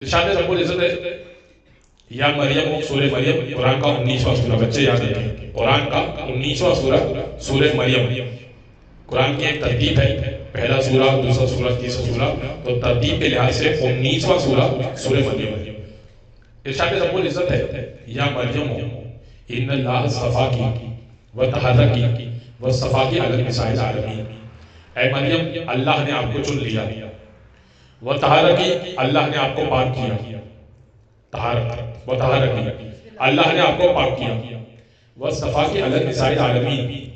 ارشاد رب العزت ہے یا مریم، سورہ مریم قرآن کا 19واں سورہ، بچے یاد رکھیں قرآن کا 19واں سورہ سورہ مریم۔ قرآن کی ایک ترتیب ہے، پہلا سورہ، دوسرا سورہ، تیسرا سورہ، تو ترتیب کے لحاظ سے 19واں سورہ سورہ مریم۔ ارشاد رب العزت ہے یا مریم ان اللہ اصطفاکی وطہرکی واصطفاکی علی النساء العالمین۔ اے مریم، اللہ نے آپ کو چن لیا، وطہرکی، اللہ نے آپ کو پاک کیا، طہارت وطہرکی، اللہ نے آپ کو پاک کیا، واصطفاکی علی النساء العالمین،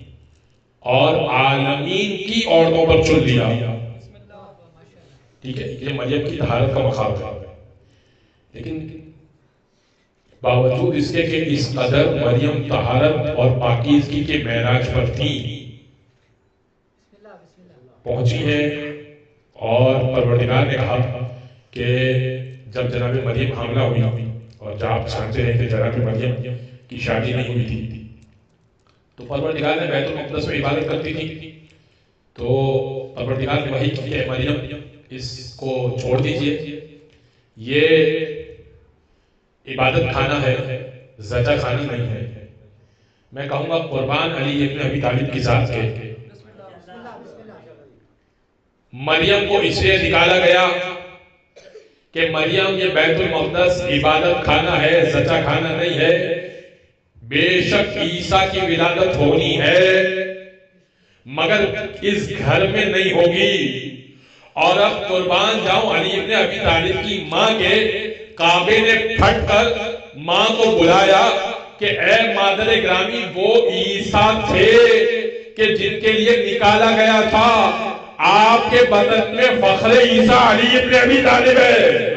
اور عالمین کی عورتوں پر چن لیا۔ ٹھیک ہے، یہ مریم کی طہارت کا مقام ہے، لیکن باوجود اس کے کہ اس قدر مریم طہارت اور پاکیزگی کے معراج پر تھی، پہنچی ہے، اور پروردگار نے کہا کہ جب جناب مریم حاملہ ہوئی، اور جب آپ جانتے ہیں کہ جناب مریم کی شادی نہیں ہوئی تھی، تو پروردگار نے بیت المقدس میں عبادت کرتی تھی، تو پروردگار نے وحی کی کہ مریم اس کو چھوڑ دیجئے، یہ عبادت کھانا ہے، زچہ کھانا نہیں ہے۔ میں کہوں گا قربان علی ابن ابی طالب کی ذات کے، مریم کو اس لیے نکالا گیا کہ مریم یہ بیت المقدس عبادت کھانا ہے، زچہ کھانا نہیں ہے، بے شک عیسیٰ کی ولادت ہونی ہے مگر اس گھر میں نہیں ہوگی۔ اور اب قربان جاؤں علی ابن ابی طالب کی ماں کے، کعبے نے پھٹ کر ماں کو بلایا کہ اے مادر گرامی، وہ عیسیٰ تھے کہ جن کے لیے نکالا گیا تھا، آپ کے بدن میں فخر عیسیٰ علی ابن ابی طالب ہے۔